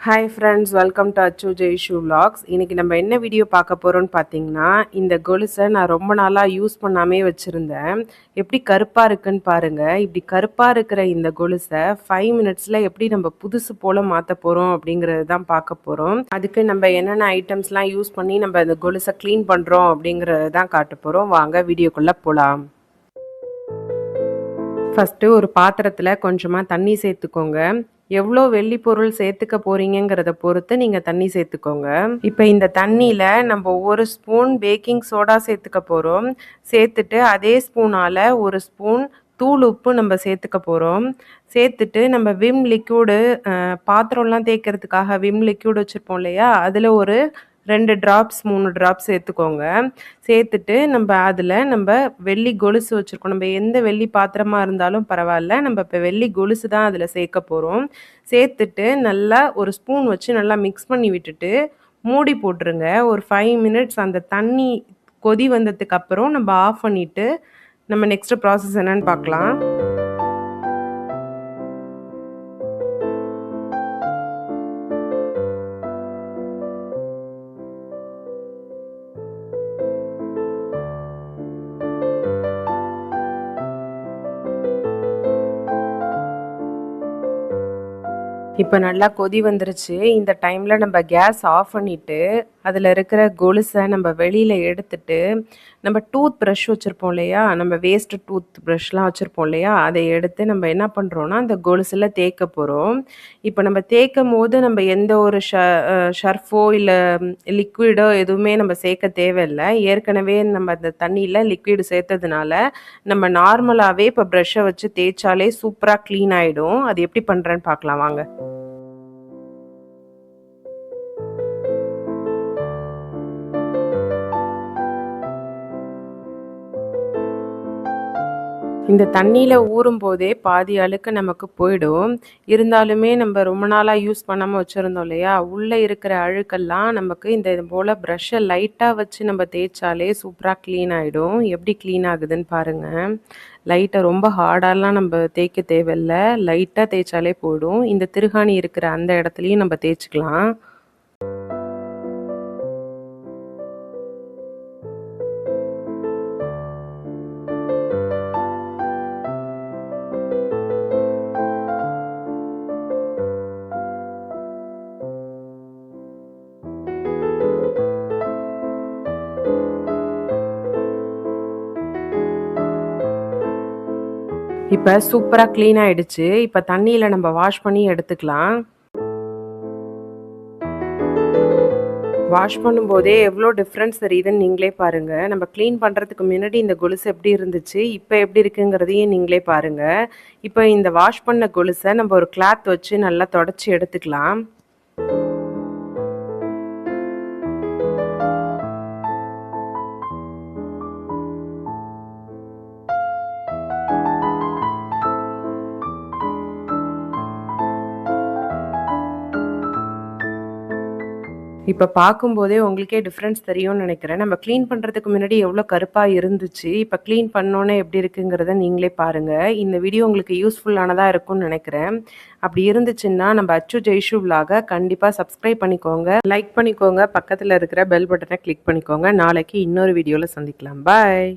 Hi friends, welcome to அச்சு Jaishu vlogs. இன்றைக்கி நம்ம என்ன வீடியோ பார்க்க போகிறோன்னு பார்த்தீங்கன்னா, இந்த கொலுசை நான் ரொம்ப நாளாக யூஸ் பண்ணாமே வச்சுருந்தேன். எப்படி கருப்பாக இருக்குன்னு பாருங்கள். இப்படி கருப்பாக இருக்கிற இந்த கொலுசை 5 மினிட்ஸில் எப்படி நம்ம புதுசு போல் மாற்ற போகிறோம் அப்படிங்கிறது தான் பார்க்க போகிறோம். அதுக்கு நம்ம என்னென்ன ஐட்டம்ஸ்லாம் யூஸ் பண்ணி நம்ம இந்த கொலுசை க்ளீன் பண்ணுறோம் அப்படிங்கிறது தான் காட்ட போகிறோம். வாங்க வீடியோக்குள்ளே போகலாம். ஃபஸ்ட்டு ஒரு பாத்திரத்தில் கொஞ்சமாக தண்ணி சேர்த்துக்கோங்க. எவ்வளோ வெள்ளி பொருள் சேர்த்துக்க போகிறீங்கிறத பொறுத்து நீங்கள் தண்ணி சேர்த்துக்கோங்க. இப்போ இந்த தண்ணியில் நம்ம 1 ஸ்பூன் பேக்கிங் சோடா சேர்த்துக்க போகிறோம். சேர்த்துட்டு அதே ஸ்பூனால் 1 ஸ்பூன் தூள் உப்பு நம்ம சேர்த்துக்க போகிறோம். சேர்த்துட்டு நம்ம விம் லிக்யூடு பாத்திரம்லாம் தேய்க்கிறதுக்காக விம் லிக்யூட் வச்சுருப்போம் இல்லையா, அதில் ஒரு 2 ட்ராப்ஸ் 3 ட்ராப்ஸ் சேர்த்துக்கோங்க. சேர்த்துட்டு நம்ம வெள்ளி கொலுசு வச்சுருக்கோம். நம்ம எந்த வெள்ளி பாத்திரமாக இருந்தாலும் பரவாயில்ல, நம்ம இப்போ வெள்ளி கொலுசு தான் அதில் சேர்க்க போகிறோம். சேர்த்துட்டு நல்லா ஒரு ஸ்பூன் வச்சு நல்லா மிக்ஸ் பண்ணி விட்டுட்டு மூடி போட்டுருங்க. ஒரு 5 மினிட்ஸ் அந்த தண்ணி கொதி வந்ததுக்கு அப்புறம் நம்ம ஆஃப் பண்ணிவிட்டு நம்ம நெக்ஸ்ட் ப்ராசஸ் என்னன்னு பார்க்கலாம். இப்போ நல்லா கொதி வந்துருச்சு. இந்த டைமில் நம்ம கேஸ் ஆஃப் பண்ணிவிட்டு அதில் இருக்கிற கொலுசை நம்ம வெளியில் எடுத்துட்டு நம்ம டூத் ப்ரஷ் வச்சுருப்போம் இல்லையா, நம்ம வேஸ்ட்டு டூத் ப்ரஷ்லாம் வச்சுருப்போம் இல்லையா, அதை எடுத்து நம்ம என்ன பண்ணுறோன்னா அந்த கொலுசில் தேய்க்க போகிறோம். இப்போ நம்ம தேய்க்கும் போது நம்ம எந்த ஒரு ஷர்ஃபோ இல்லை லிக்விடோ எதுவுமே நம்ம சேர்க்க தேவையில்லை. ஏற்கனவே நம்ம அந்த தண்ணியில் லிக்விடு சேர்த்ததுனால நம்ம நார்மலாகவே இப்போ ப்ரஷ்ஷை வச்சு தேய்ச்சாலே சூப்பராக க்ளீன் ஆகிடும். அது எப்படி பண்ணுறேன்னு பார்க்கலாம் வாங்க. இந்த தண்ணியில் ஊறும் போதே பாதி அழுக்கு நமக்கு போயிடும். இருந்தாலுமே நம்ம ரொம்ப நாளாக யூஸ் பண்ணாமல் வச்சுருந்தோம் இல்லையா, உள்ளே இருக்கிற அழுக்கெல்லாம் நமக்கு இந்த போல் ப்ரஷ்ஷை லைட்டாக வச்சு நம்ம தேய்ச்சாலே சூப்பராக க்ளீன் ஆகிடும். எப்படி க்ளீன் ஆகுதுன்னு பாருங்கள். லைட்டாக ரொம்ப ஹார்டாலாம் நம்ம தேய்க்க தேவையில்லை, லைட்டாக தேய்ச்சாலே போயிடும். இந்த திருகாணி இருக்கிற அந்த இடத்துலையும் நம்ம தேய்ச்சிக்கலாம். இப்போ சூப்பராக க்ளீன் ஆகிடுச்சு. இப்போ தண்ணியில் நம்ம வாஷ் பண்ணி எடுத்துக்கலாம். வாஷ் பண்ணும்போதே எவ்வளோ டிஃப்ரென்ஸ் தெரியுதுன்னு நீங்களே பாருங்கள். நம்ம க்ளீன் பண்ணுறதுக்கு முன்னாடி இந்த கொலுசு எப்படி இருந்துச்சு, இப்போ எப்படி இருக்குங்கிறதையும் நீங்களே பாருங்கள். இப்போ இந்த வாஷ் பண்ண கொலுசை நம்ம ஒரு கிளாத் வச்சு நல்லா தொடச்சி எடுத்துக்கலாம். இப்போ பார்க்கும்போதே உங்களுக்கே டிஃப்ரென்ஸ் தெரியும்னு நினைக்கிறேன். நம்ம க்ளீன் பண்ணுறதுக்கு முன்னாடி எவ்வளோ கருப்பாக இருந்துச்சு, இப்போ க்ளீன் பண்ணோன்னே எப்படி இருக்குங்கிறத நீங்களே பாருங்கள். இந்த வீடியோ உங்களுக்கு யூஸ்ஃபுல்லானதாக இருக்கும்னு நினைக்கிறேன். அப்படி இருந்துச்சுன்னா நம்ம அச்சு ஜெய்ஷு vlog கண்டிப்பாக சப்ஸ்கிரைப் பண்ணிக்கோங்க, லைக் பண்ணிக்கோங்க, பக்கத்தில் இருக்கிற பெல் பட்டனை கிளிக் பண்ணிக்கோங்க. நாளைக்கு இன்னொரு வீடியோவில் சந்திக்கலாம். பாய்.